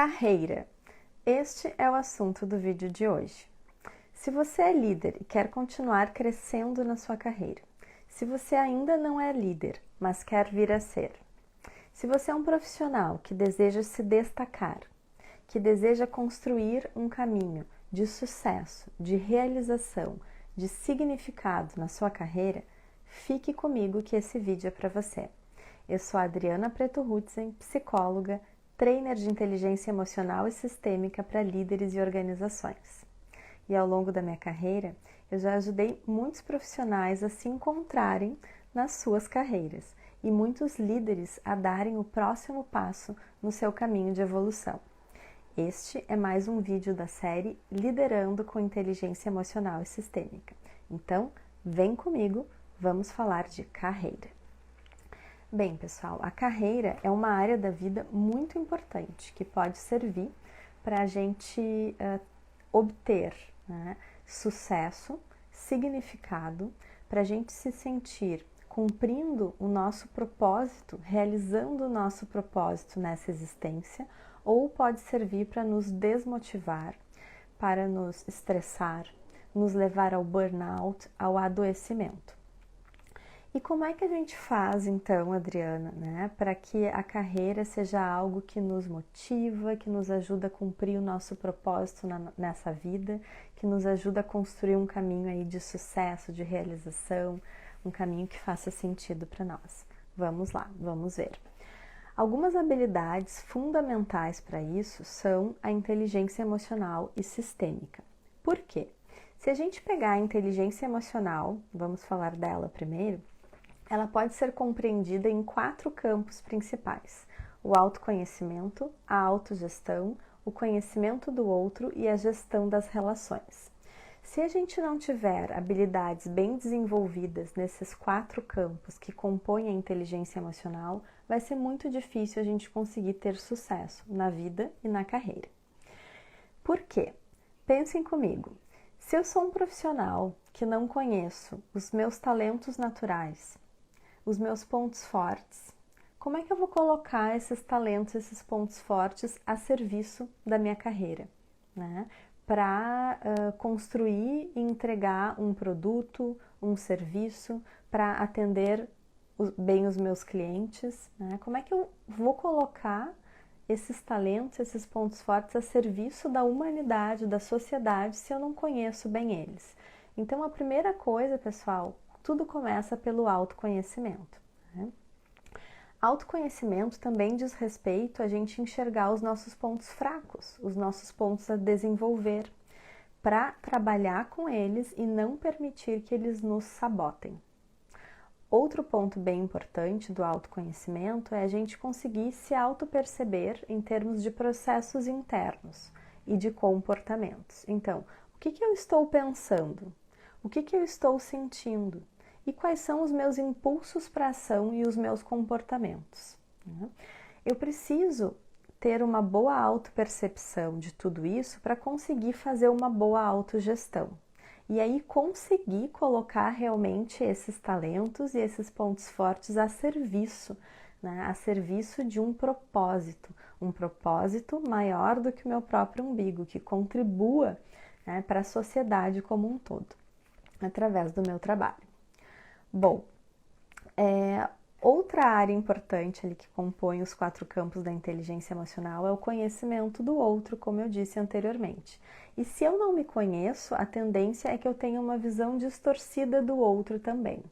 Carreira. Este é o assunto do vídeo de hoje. Se você é líder e quer continuar crescendo na sua carreira, se você ainda não é líder, mas quer vir a ser, se você é um profissional que deseja se destacar, que deseja construir um caminho de sucesso, de realização, de significado na sua carreira, fique comigo que esse vídeo é para você. Eu sou a Adriana Preto Hutzen, psicóloga, trainer de inteligência emocional e sistêmica para líderes e organizações. E ao longo da minha carreira, eu já ajudei muitos profissionais a se encontrarem nas suas carreiras e muitos líderes a darem o próximo passo no seu caminho de evolução. Este é mais um vídeo da série Liderando com Inteligência Emocional e Sistêmica. Então, vem comigo, vamos falar de carreira. Bem, pessoal, a carreira é uma área da vida muito importante que pode servir para a gente obter sucesso, significado, para a gente se sentir cumprindo o nosso propósito, realizando o nosso propósito nessa existência, ou pode servir para nos desmotivar, para nos estressar, nos levar ao burnout, ao adoecimento. E como é que a gente faz então, Adriana, para que a carreira seja algo que nos motiva, que nos ajuda a cumprir o nosso propósito nessa vida, que nos ajuda a construir um caminho aí de sucesso, de realização, um caminho que faça sentido para nós? Vamos lá, vamos ver. Algumas habilidades fundamentais para isso são a inteligência emocional e sistêmica. Por quê? Se a gente pegar a inteligência emocional, vamos falar dela primeiro, ela pode ser compreendida em 4 campos principais: o autoconhecimento, a autogestão, o conhecimento do outro e a gestão das relações. Se a gente não tiver habilidades bem desenvolvidas nesses 4 campos que compõem a inteligência emocional, vai ser muito difícil a gente conseguir ter sucesso na vida e na carreira. Por quê? Pensem comigo. Se eu sou um profissional que não conheço os meus talentos naturais, os meus pontos fortes, como é que eu vou colocar esses talentos, esses pontos fortes a serviço da minha carreira, para construir e entregar um produto, um serviço, para atender bem os meus clientes, Como é que eu vou colocar esses talentos, esses pontos fortes a serviço da humanidade, da sociedade, se eu não conheço bem eles? Então, a primeira coisa, pessoal, tudo começa pelo autoconhecimento. Autoconhecimento também diz respeito a gente enxergar os nossos pontos fracos, os nossos pontos a desenvolver, para trabalhar com eles e não permitir que eles nos sabotem. Outro ponto bem importante do autoconhecimento é a gente conseguir se auto-perceber em termos de processos internos e de comportamentos. Então, o que eu estou pensando? O que eu estou sentindo? E quais são os meus impulsos para ação e os meus comportamentos? Eu preciso ter uma boa autopercepção de tudo isso para conseguir fazer uma boa autogestão. E aí conseguir colocar realmente esses talentos e esses pontos fortes a serviço, a serviço de um propósito maior do que o meu próprio umbigo, que contribua para a sociedade como um todo, através do meu trabalho. Bom, outra área importante ali que compõe os 4 campos da inteligência emocional é o conhecimento do outro, como eu disse anteriormente. E se eu não me conheço, a tendência é que eu tenha uma visão distorcida do outro também.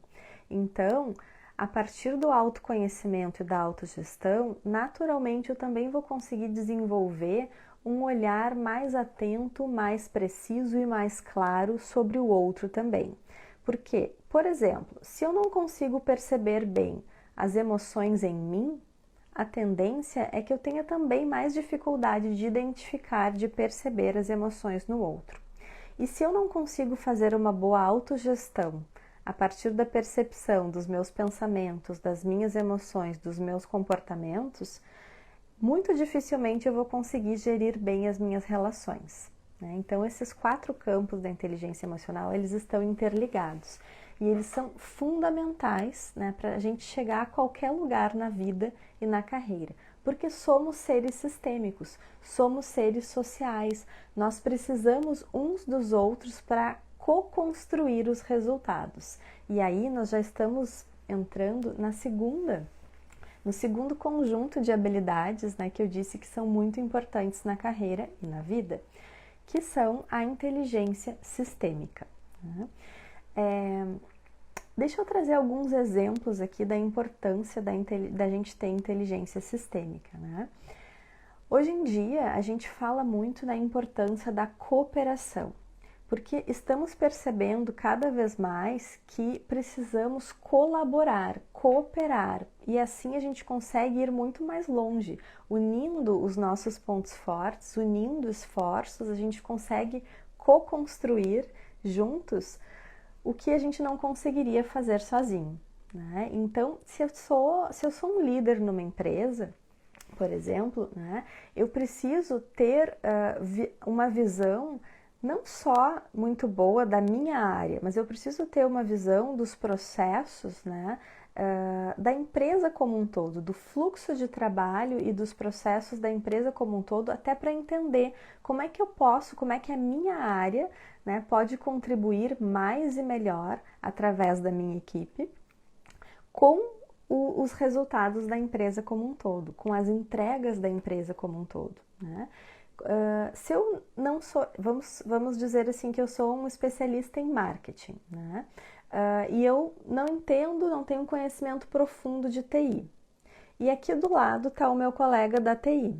Então, a partir do autoconhecimento e da autogestão, naturalmente eu também vou conseguir desenvolver um olhar mais atento, mais preciso e mais claro sobre o outro também. Porque, por exemplo, se eu não consigo perceber bem as emoções em mim, a tendência é que eu tenha também mais dificuldade de identificar, de perceber as emoções no outro. E se eu não consigo fazer uma boa autogestão a partir da percepção dos meus pensamentos, das minhas emoções, dos meus comportamentos, muito dificilmente eu vou conseguir gerir bem as minhas relações. Então, esses 4 campos da inteligência emocional, eles estão interligados e eles são fundamentais para a gente chegar a qualquer lugar na vida e na carreira, Porque somos seres sistêmicos, somos seres sociais, nós precisamos uns dos outros para co-construir os resultados. E aí nós já estamos entrando no segundo conjunto de habilidades, né, que eu disse que são muito importantes na carreira e na vida, que são a inteligência sistêmica. Né? Deixa eu trazer alguns exemplos aqui da importância da gente ter inteligência sistêmica. Né? Hoje em dia, a gente fala muito da importância da cooperação, porque estamos percebendo cada vez mais que precisamos colaborar, cooperar, e assim a gente consegue ir muito mais longe. Unindo os nossos pontos fortes, unindo esforços, a gente consegue co-construir juntos o que a gente não conseguiria fazer sozinho. Né? Então, se eu sou um líder numa empresa, por exemplo, né, eu preciso ter uma visão não só muito boa da minha área, mas eu preciso ter uma visão dos processos, né, da empresa como um todo, do fluxo de trabalho e dos processos da empresa como um todo, até para entender como é que como é que a minha área, né, pode contribuir mais e melhor através da minha equipe com os resultados da empresa como um todo, com as entregas da empresa como um todo, né? Se eu não sou, vamos dizer assim que eu sou um especialista em marketing, né? E eu não tenho conhecimento profundo de TI. E aqui do lado está o meu colega da TI.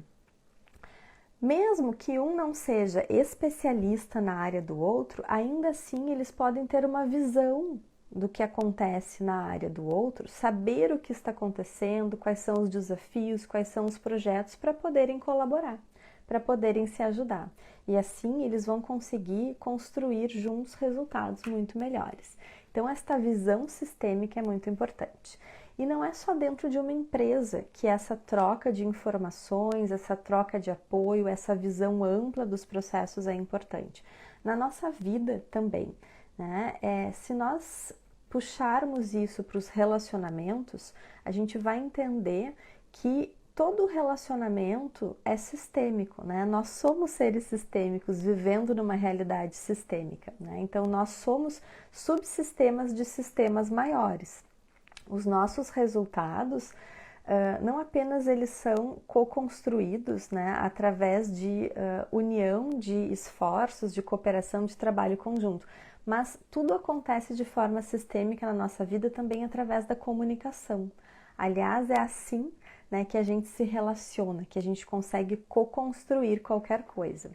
Mesmo que um não seja especialista na área do outro, ainda assim eles podem ter uma visão do que acontece na área do outro, saber o que está acontecendo, quais são os desafios, quais são os projetos para poderem colaborar, para poderem se ajudar. E assim eles vão conseguir construir juntos resultados muito melhores. Então esta visão sistêmica é muito importante. E não é só dentro de uma empresa que essa troca de informações, essa troca de apoio, essa visão ampla dos processos é importante. Na nossa vida também. Né? Se nós puxarmos isso para os relacionamentos, a gente vai entender que todo relacionamento é sistêmico, né? Nós somos seres sistêmicos vivendo numa realidade sistêmica, né? Então nós somos subsistemas de sistemas maiores. Os nossos resultados não apenas eles são co-construídos, né, através de união de esforços, de cooperação, de trabalho conjunto, mas tudo acontece de forma sistêmica na nossa vida também através da comunicação. Aliás, é assim, né, que a gente se relaciona, que a gente consegue co-construir qualquer coisa.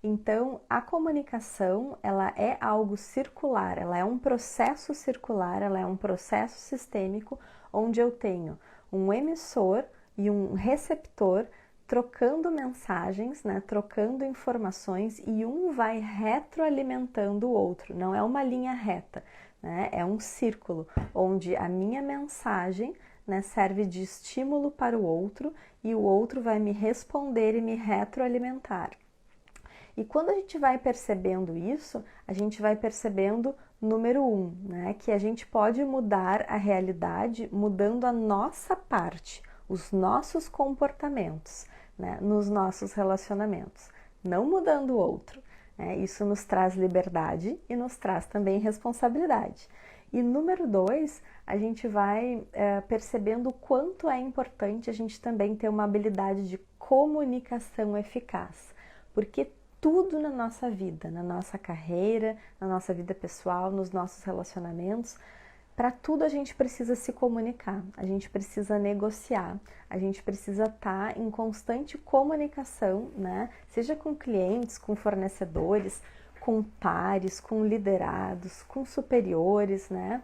Então, a comunicação, ela é algo circular, ela é um processo circular, ela é um processo sistêmico, onde eu tenho um emissor e um receptor trocando mensagens, né, trocando informações, e um vai retroalimentando o outro. Não é uma linha reta, né, é um círculo, onde a minha mensagem, né, serve de estímulo para o outro e o outro vai me responder e me retroalimentar. E quando a gente vai percebendo isso, a gente vai percebendo, número 1, né, que a gente pode mudar a realidade mudando a nossa parte, os nossos comportamentos, né, nos nossos relacionamentos, não mudando o outro. Né? Isso nos traz liberdade e nos traz também responsabilidade. E número 2, a gente vai percebendo o quanto é importante a gente também ter uma habilidade de comunicação eficaz, porque tudo na nossa vida, na nossa carreira, na nossa vida pessoal, nos nossos relacionamentos, para tudo a gente precisa se comunicar, a gente precisa negociar, a gente precisa estar em constante comunicação, né? Seja com clientes, com fornecedores, com pares, com liderados, com superiores, né?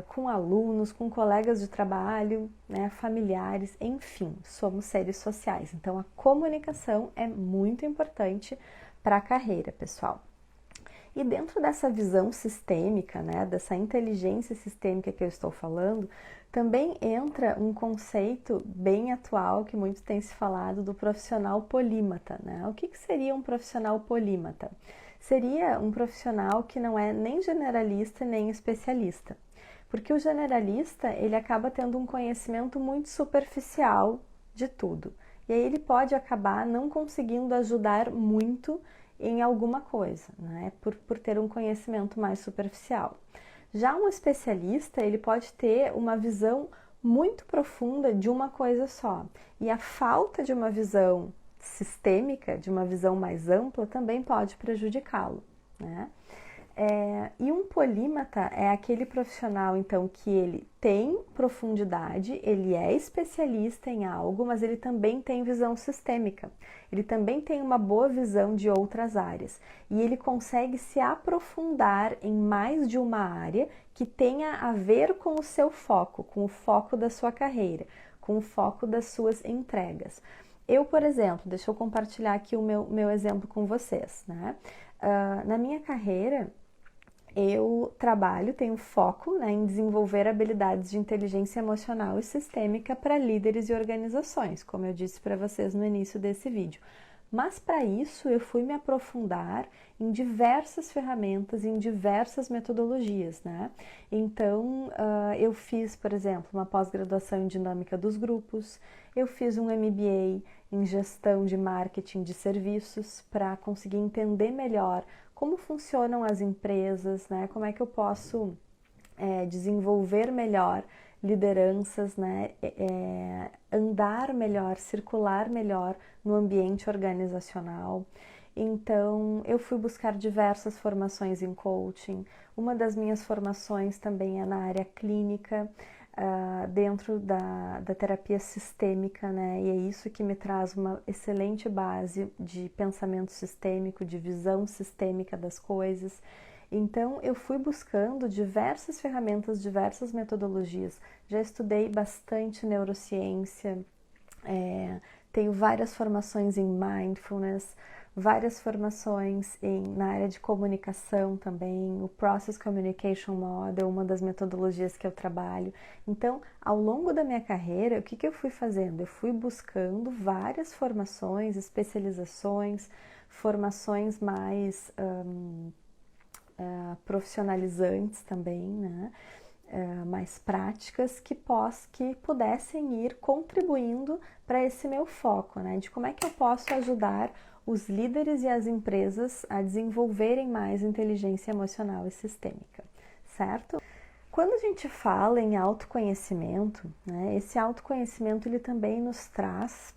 Com alunos, com colegas de trabalho, né? Familiares, enfim, somos seres sociais. Então, a comunicação é muito importante para a carreira, pessoal. E dentro dessa visão sistêmica, né, dessa inteligência sistêmica que eu estou falando, também entra um conceito bem atual que muito tem se falado do profissional polímata. Né? O que seria um profissional polímata? Seria um profissional que não é nem generalista nem especialista. Porque o generalista, ele acaba tendo um conhecimento muito superficial de tudo. E aí ele pode acabar não conseguindo ajudar muito em alguma coisa, né? Por ter um conhecimento mais superficial. Já um especialista, ele pode ter uma visão muito profunda de uma coisa só. E a falta de uma visão sistêmica, de uma visão mais ampla, também pode prejudicá-lo, né? E um polímata é aquele profissional, então, que ele tem profundidade, ele é especialista em algo, mas ele também tem visão sistêmica. Ele também tem uma boa visão de outras áreas. E ele consegue se aprofundar em mais de uma área que tenha a ver com o seu foco, com o foco da sua carreira, com o foco das suas entregas. Eu, por exemplo, deixa eu compartilhar aqui o meu exemplo com vocês, né? Na minha carreira, eu trabalho, tenho foco, né, em desenvolver habilidades de inteligência emocional e sistêmica para líderes e organizações, como eu disse para vocês no início desse vídeo. Mas para isso eu fui me aprofundar em diversas ferramentas, em diversas metodologias, né? Então, eu fiz, por exemplo, uma pós-graduação em dinâmica dos grupos, eu fiz um MBA em gestão de marketing de serviços para conseguir entender melhor como funcionam as empresas, né? Como é que eu posso desenvolver melhor lideranças, né? Andar melhor, circular melhor no ambiente organizacional. Então, eu fui buscar diversas formações em coaching. Uma das minhas formações também é na área clínica, dentro da terapia sistêmica, né? E é isso que me traz uma excelente base de pensamento sistêmico, de visão sistêmica das coisas. Então, eu fui buscando diversas ferramentas, diversas metodologias. Já estudei bastante neurociência, tenho várias formações em mindfulness, várias formações na área de comunicação também, o Process Communication Model, uma das metodologias que eu trabalho. Então, ao longo da minha carreira, o que eu fui fazendo? Eu fui buscando várias formações, especializações, formações mais profissionalizantes também, né? Mais práticas que pudessem ir contribuindo para esse meu foco, né? De como é que eu posso ajudar os líderes e as empresas a desenvolverem mais inteligência emocional e sistêmica, certo? Quando a gente fala em autoconhecimento, né, esse autoconhecimento ele também nos traz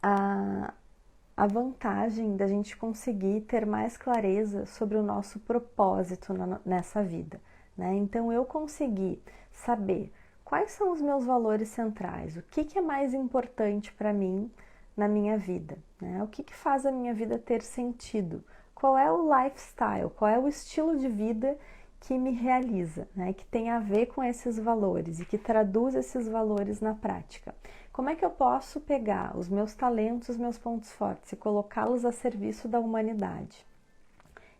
a vantagem da gente conseguir ter mais clareza sobre o nosso propósito nessa vida, né? Então, eu consegui saber quais são os meus valores centrais, o que é mais importante para mim na minha vida, né? O que faz a minha vida ter sentido, qual é o lifestyle, qual é o estilo de vida que me realiza, né? Que tem a ver com esses valores e que traduz esses valores na prática. Como é que eu posso pegar os meus talentos, os meus pontos fortes e colocá-los a serviço da humanidade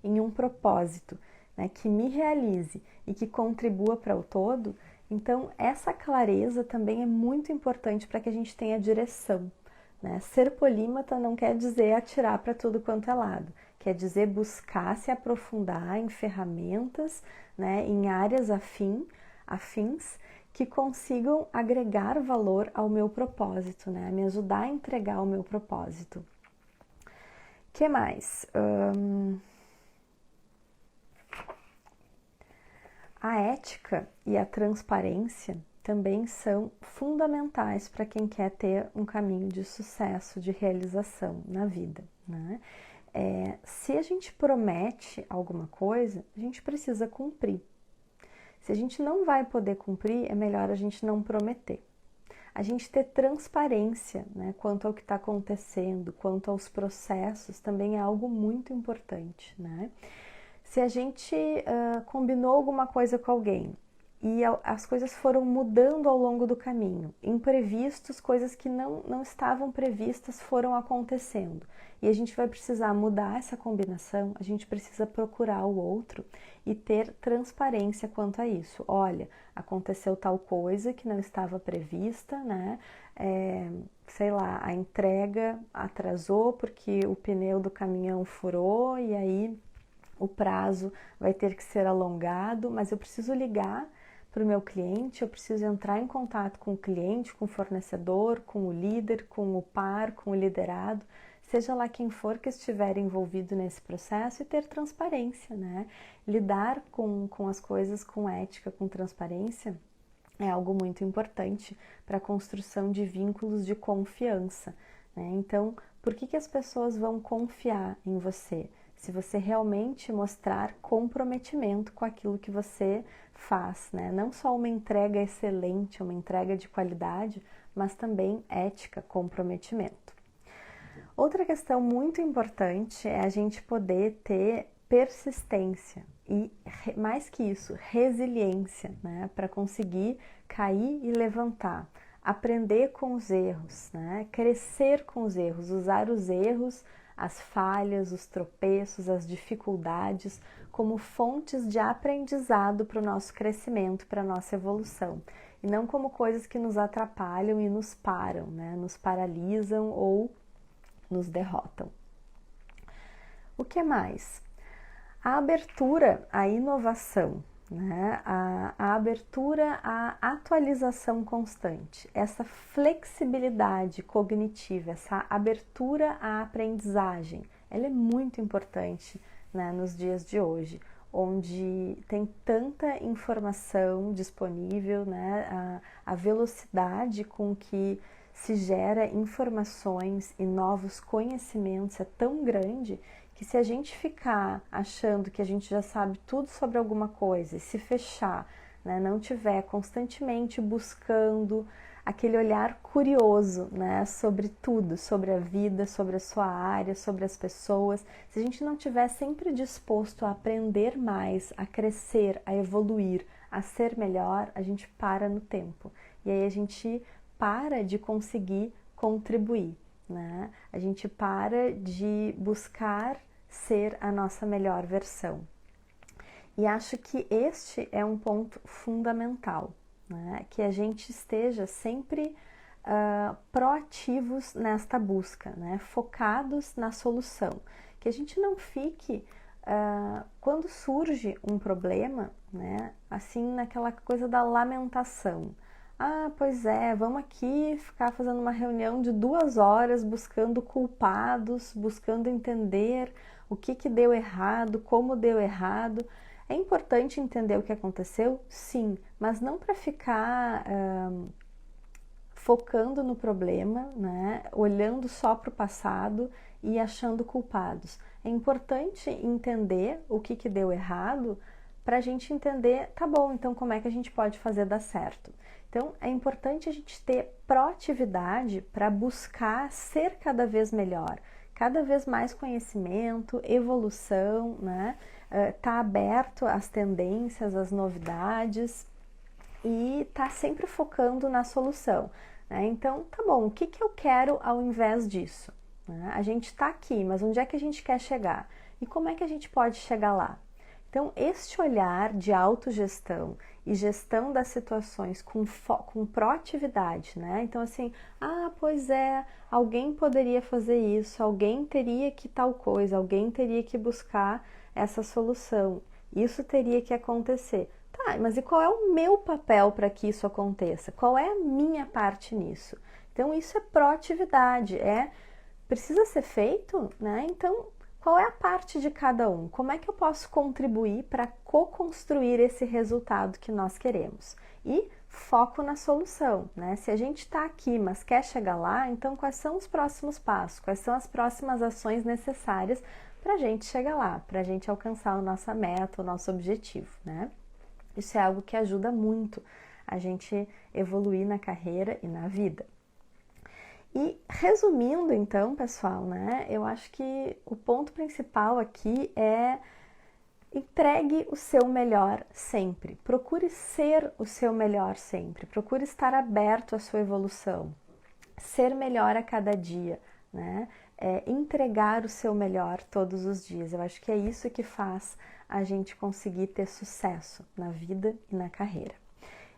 em um propósito, né, que me realize e que contribua para o todo? Então, essa clareza também é muito importante para que a gente tenha direção, né? Ser polímata não quer dizer atirar para tudo quanto é lado, quer dizer buscar se aprofundar em ferramentas, né, em áreas afins, que consigam agregar valor ao meu propósito, né? Me ajudar a entregar o meu propósito. Que mais? A ética e a transparência também são fundamentais para quem quer ter um caminho de sucesso, de realização na vida, né? Se a gente promete alguma coisa, a gente precisa cumprir. Se a gente não vai poder cumprir, é melhor a gente não prometer. A gente ter transparência, né, quanto ao que está acontecendo, quanto aos processos, também é algo muito importante, né? Se a gente combinou alguma coisa com alguém e as coisas foram mudando ao longo do caminho, imprevistos, coisas que não estavam previstas foram acontecendo, e a gente vai precisar mudar essa combinação, a gente precisa procurar o outro e ter transparência quanto a isso. Olha, aconteceu tal coisa que não estava prevista, né? Sei lá, a entrega atrasou porque o pneu do caminhão furou e aí o prazo vai ter que ser alongado, mas eu preciso ligar para o meu cliente, eu preciso entrar em contato com o cliente, com o fornecedor, com o líder, com o par, com o liderado, seja lá quem for que estiver envolvido nesse processo e ter transparência, né? Lidar com as coisas com ética, com transparência, é algo muito importante para a construção de vínculos de confiança, né? Então, por que as pessoas vão confiar em você? Se você realmente mostrar comprometimento com aquilo que você faz, né? Não só uma entrega excelente, uma entrega de qualidade, mas também ética, comprometimento. Outra questão muito importante é a gente poder ter persistência e, mais que isso, resiliência, né? Para conseguir cair e levantar, aprender com os erros, né? Crescer com os erros, usar os erros, as falhas, os tropeços, as dificuldades como fontes de aprendizado para o nosso crescimento, para a nossa evolução, e não como coisas que nos atrapalham e nos param, né? Nos paralisam ou nos derrotam. O que mais? A abertura à inovação, né? A abertura à atualização constante, essa flexibilidade cognitiva, essa abertura à aprendizagem, ela é muito importante, né, nos dias de hoje, onde tem tanta informação disponível, né? A velocidade com que se gera informações e novos conhecimentos é tão grande que se a gente ficar achando que a gente já sabe tudo sobre alguma coisa e se fechar, né, não tiver constantemente buscando aquele olhar curioso, né, sobre tudo, sobre a vida, sobre a sua área, sobre as pessoas, se a gente não tiver sempre disposto a aprender mais, a crescer, a evoluir, a ser melhor, a gente para no tempo. E aí a gente para de conseguir contribuir, né? A gente para de buscar ser a nossa melhor versão. E acho que este é um ponto fundamental, né? Que a gente esteja sempre proativos nesta busca, né? Focados na solução. Que a gente não fique, quando surge um problema, né? Assim, naquela coisa da lamentação. Ah, pois é, vamos aqui ficar fazendo uma reunião de 2 horas buscando culpados, buscando entender o que deu errado, como deu errado. É importante entender o que aconteceu? Sim, mas não para ficar focando no problema, né? Olhando só para o passado e achando culpados. É importante entender o que deu errado para a gente entender, tá bom, então como é que a gente pode fazer dar certo? Então, é importante a gente ter proatividade para buscar ser cada vez melhor, cada vez mais conhecimento, evolução, né? Tá aberto às tendências, às novidades e tá sempre focando na solução, né? Então, tá bom, o que eu quero ao invés disso? Né? A gente está aqui, mas onde é que a gente quer chegar? E como é que a gente pode chegar lá? Então, este olhar de autogestão e gestão das situações com proatividade, né? Então, assim, pois é, alguém poderia fazer isso, alguém teria que tal coisa, alguém teria que buscar essa solução, isso teria que acontecer. Tá, mas e qual é o meu papel para que isso aconteça? Qual é a minha parte nisso? Então, isso é proatividade, precisa ser feito, né? Então, qual é a parte de cada um? Como é que eu posso contribuir para co-construir esse resultado que nós queremos? E foco na solução, né? Se a gente está aqui, mas quer chegar lá, então quais são os próximos passos? Quais são as próximas ações necessárias para a gente chegar lá, para a gente alcançar a nossa meta, o nosso objetivo, né? Isso é algo que ajuda muito a gente evoluir na carreira e na vida. E resumindo então, pessoal, né, eu acho que o ponto principal aqui é entregue o seu melhor sempre. Procure ser o seu melhor sempre. Procure estar aberto à sua evolução. Ser melhor a cada dia, né? Entregar o seu melhor todos os dias. Eu acho que é isso que faz a gente conseguir ter sucesso na vida e na carreira.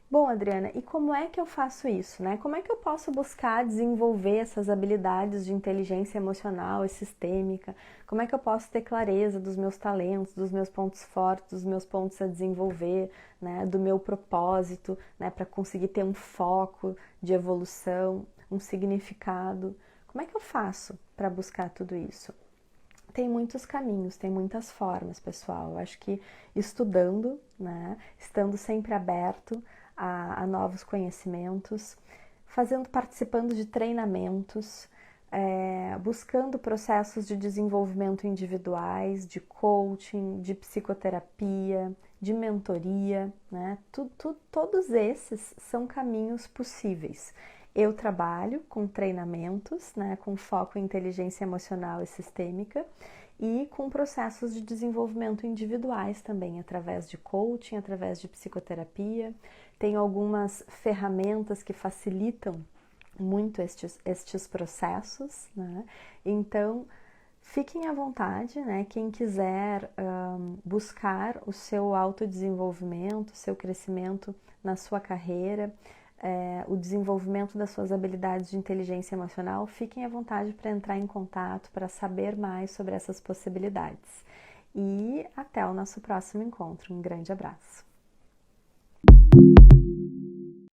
Bom, Adriana, e como é que eu faço isso, né? Como é que eu posso buscar desenvolver essas habilidades de inteligência emocional e sistêmica? Como é que eu posso ter clareza dos meus talentos, dos meus pontos fortes, dos meus pontos a desenvolver, né? Do meu propósito, né? Para conseguir ter um foco de evolução, um significado. Como é que eu faço para buscar tudo isso? Tem muitos caminhos, tem muitas formas, pessoal. Eu acho que estudando, né, estando sempre aberto a novos conhecimentos, participando de treinamentos, buscando processos de desenvolvimento individuais, de coaching, de psicoterapia, de mentoria, né? Todos esses são caminhos possíveis. Eu trabalho com treinamentos, né, com foco em inteligência emocional e sistêmica e com processos de desenvolvimento individuais também, através de coaching, através de psicoterapia. Tenho algumas ferramentas que facilitam muito estes processos, né? Então, fiquem à vontade, né? Quem quiser buscar o seu autodesenvolvimento, seu crescimento na sua carreira, o desenvolvimento das suas habilidades de inteligência emocional, fiquem à vontade para entrar em contato, para saber mais sobre essas possibilidades. E até o nosso próximo encontro. Um grande abraço!